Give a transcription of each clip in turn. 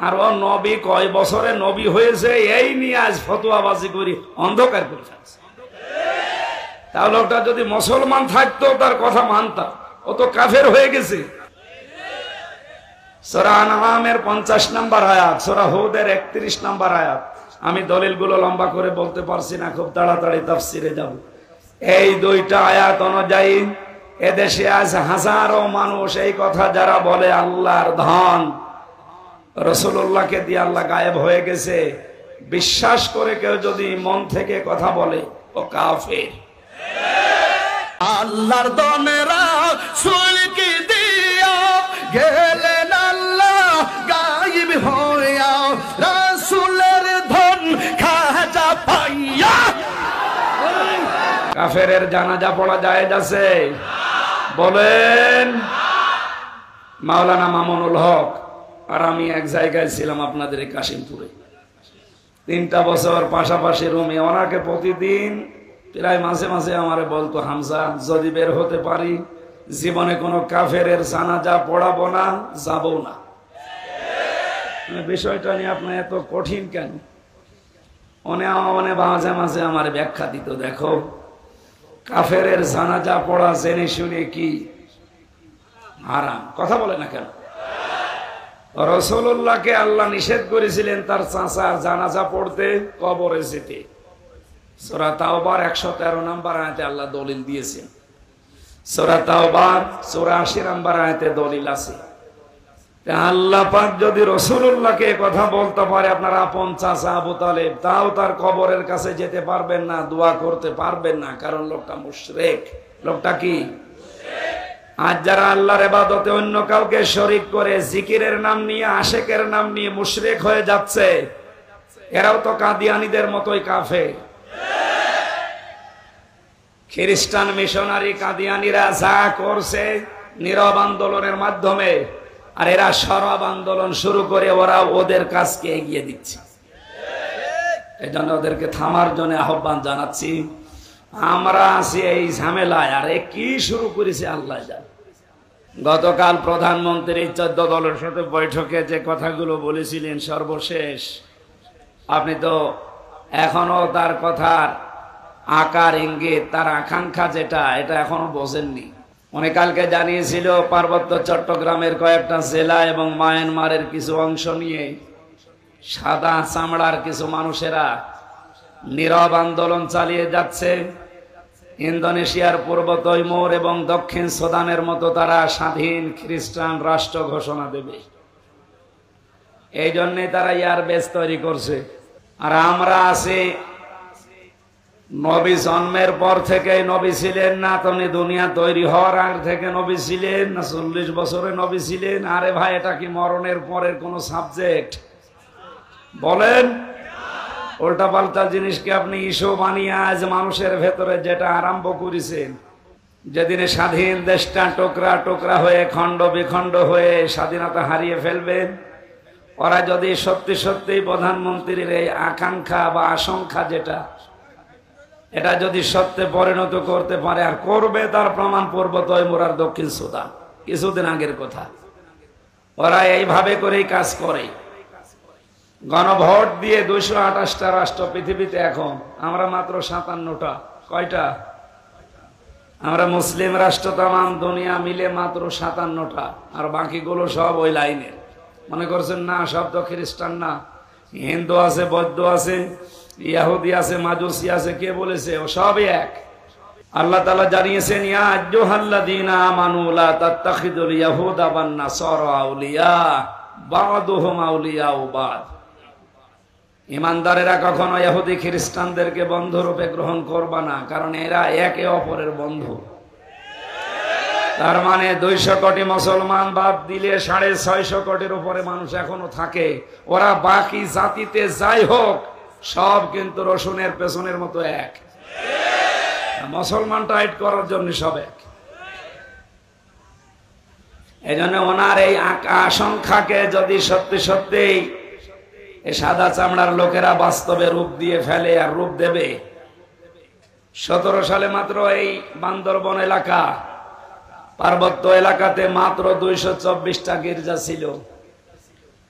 আর ও নবী কয় বছরে নবী হয়েছে এই নিয়ে আজ ফতোয়াবাজি করি অন্ধকার করে ফেলছে। তাহলে ওটা যদি মুসলমান থাকতো তার কথা মানতাম, ও তো কাফের হয়ে গেছে। সূরা আনআমের 50 নম্বর আয়াত, সূরা হুদের 31 নম্বর আয়াত। আমি দলিলগুলো লম্বা করে বলতে পারছি না, খুব তাড়াতাড়ি তাফসিরে যাব। এই দুইটা আয়াত অনুযায়ী এদেশে আজ হাজারো মানুষ এই কথা যারা বলে আল্লাহর ধন রাসূলুল্লাহকে দিয়ে আল্লাহ গায়েব হয়ে গেছে, বিশ্বাস করে কেউ যদি মন থেকে কথা বলে ও কাফের। আল্লাহর দনেরা সুলকি দিয়া গেলেন আল্লাহ গায়েব হইয়া, রাসূলের ধন খাজা পাইয়া। কাফেরের জানাজা পড়া জায়েজ আছে? বলেন। মাওলানা মামুনুল হক আর আমি এক জায়গায় ছিলাম আপনাদের এই কাশিমপুরে, 3টা বছর পাশাপাশি রুমে। ওনাকে প্রতিদিন প্রায় মাঝে মাঝে আমারে বলতো, হামজা যদি বের হতে পারি জীবনে কোনো কাফেরের জানাজা পড়াবো না, যাবো না। বিষয়টা নিয়ে আপনার এত কঠিন কেন? মাঝে মাঝে আমার ব্যাখ্যা দিত, দেখো কাফেরের জানাজা পড়া জেনে শুনে কি হারাম, কথা বলে না কেন? রাসূলুল্লাহকে আল্লাহ নিষেধ করেছিলেন তার চাচার জানাজা পড়তে, কবরে যেতে। সূরা তাওবার 113 নম্বর আয়াতে আল্লাহ দলিল দিয়েছেন। সূরা তাওবার 84 নম্বর আয়াতে দলিল আছে। আল্লাহ পাক যদি রাসূলুল্লাহকে কথা বলতে পারে আপনার আপন চাচা আবু তালেব, তাও তার কবরের কাছে যেতে পারবেন না, দোয়া করতে পারবেন না, কারণ লোকটা মুশরিক। লোকটা কি? আজ যারা আল্লাহর ইবাদতে অন্য কাউকে শরীক করে জিকিরের নাম নিয়ে, আশেকের নাম নিয়ে মুশরিক হয়ে যাচ্ছে, এরাও তো কাদিয়ানীদের মতোই কাফের। খ্রিস্টান মিশনারি কাদিয়ানীরা যা করছে নীরব আন্দোলনের মাধ্যমে, আর এরা সরব আন্দোলন শুরু করে ওরা ওদের কাজকে এগিয়ে দিচ্ছে। এই জন্য ওদেরকে থামার জন্য আহ্বান জানাচ্ছি। আমরা আছি এই ঝামেলায়, আর এ কি শুরু করেছে আল্লাহ জানে। গতকাল প্রধানমন্ত্রী 14 দলের সাথে বৈঠকে যে কথাগুলো বলেছিলেন সর্বশেষ, আপনি তো এখনো তার কথার আকার ইঙ্গিত, তার আকাঙ্ক্ষা যেটা, এটা এখনো বোঝেননি। উনি কালকে জানিয়েছিল পার্বত্য চট্টগ্রামের কয়েকটা জেলা এবং মায়ানমারের কিছু অংশ নিয়ে সাদা চামড়ার কিছু মানুষেরা নীরব আন্দোলন চালিয়ে যাচ্ছে। ইন্দোনেশিয়ার পূর্ব তৈমুর এবং দক্ষিণ সুদানের মতো তারা স্বাধীন খ্রিস্টান রাষ্ট্র ঘোষণা দেবে। এই জন্যে তারা এয়ারবেস তৈরি করছে। আর আমরা আছি নবী জন্মের পর থেকে নবী ছিলেন না, তুমি দুনিয়া তৈরি হওয়ার আগ থেকে নবী ছিলেন না, 40 বছরে নবী ছিলেন? আরে ভাই, এটা কি মরণের পরের কোন সাবজেক্ট? বলেন। উল্টা পাল্টা জিনিসকে আপনি ইস্যু বানিয়ে আজ মানুষের ভেতরে যেটা আরম্ভ করেছেন, যেদিনে স্বাধীন দেশটা টুকরা টুকরা হয়ে খণ্ড বিখণ্ড হয়ে স্বাধীনতা হারিয়ে ফেলবেন, ওরা যদি সত্যি সত্যি প্রধানমন্ত্রীর এই আকাঙ্ক্ষা বা আশঙ্কা যেটা, এটা যদি সত্যে পরিণত করতে পারে, আর করবে, তার প্রমাণ পূর্ব তৈমুর আর দক্ষিণ সুদান, কিছুদিন আগের কথা। ওরা এইভাবে করেই কাজ করে। গণভোট দিয়ে 228টা রাষ্ট্র পৃথিবীতে, এখন আমরা মাত্র 57টা। কয়টা? আমরা মুসলিম রাষ্ট্র তামাম দুনিয়া মিলে মাত্র 57টা, আর বাকিগুলো সব ওই লাইনের। মনে করছেন না সব তো খ্রিস্টান না, হিন্দু আছে, বৌদ্ধ আছে, ইহুদি আছে, মাজুসি আছে, কে বলেছে? ও সবই এক। আল্লাহ তাআলা জানিয়েছেন, ইয়া আইয়ুহাল্লাযীনা আমানু লা তাত্তাখিযুল ইয়াহুদা ওয়ান নাসারা আউলিয়া বা'দুহুম আউলিয়াউ বা'দ। ঈমানদারেরা কখনো ইহুদি খ্রিস্টানদেরকে বন্ধুরূপে গ্রহণ করবা না, কারণ এরা একে অপরের বন্ধু। তার মানে 200 কোটি মুসলমান বাদ দিলে 650 কোটির উপরে মানুষ এখনো থাকে। ওরা বাকি জাতিতে যাই হোক, সব কিন্তু রসুনের পেছনের মতো এক। মুসলমান টাইট করার জন্য সব এক। এই জন্য ওনার এই আশঙ্কাকে যদি সত্যি সত্যি এই সাদা চামড়ার লোকেরা বাস্তবে রূপ দিয়ে ফেলে, আর রূপ দেবে। 17 সালে মাত্র এই বান্দরবন এলাকা, পার্বত্য এলাকাতে মাত্র 224টা গির্জা ছিল।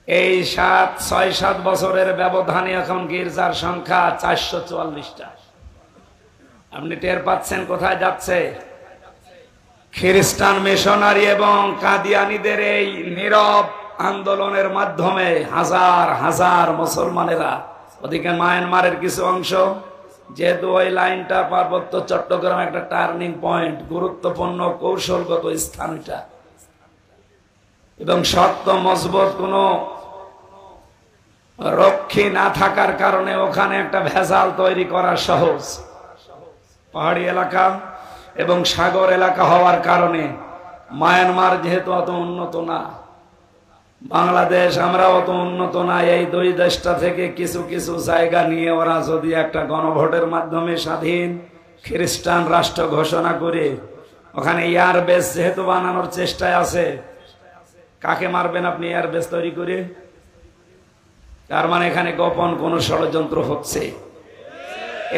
এই 6-7 বছরের ব্যবধানে এখন গির্জার সংখ্যা 444টা। আপনি টের পাচ্ছেন কোথায় যাচ্ছে? খ্রিস্টান মিশনারি এবং কাদিয়ানীদের এই নীরব আন্দোলনের মাধ্যমে হাজার হাজার মুসলমানেরা, ওদিকে মায়ানমারের কিছু অংশ, যেহেতু ওই লাইনটা পার্বত্য চট্টগ্রাম একটা টার্নিং পয়েন্ট, গুরুত্বপূর্ণ কৌশলগত স্থান এটা, এবং শক্ত মজবুত কোনো রক্ষী না থাকার কারণে ওখানে একটা ভেজাল তৈরি করা সহজ। পাহাড়ি এলাকা এবং সাগর এলাকা হওয়ার কারণে মায়ানমার যেহেতু অত উন্নত না, বাংলাদেশ আমরা অত উন্নত না, এই দুই দেশটা থেকে কিছু কিছু জায়গা নিয়ে ওরা যদি একটা গণভোটের মাধ্যমে স্বাধীন খ্রিস্টান রাষ্ট্র ঘোষণা করে ওখানে এয়ারবেস যেহেতু বানানোর চেষ্টায় আছে, কাকে মারবেন আপনি এয়ারবেস তৈরি করে? তার মানে এখানে গোপন কোন ষড়যন্ত্র হচ্ছে।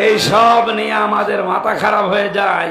এই সব নিয়ে আমাদের মাথা খারাপ হয়ে যায়।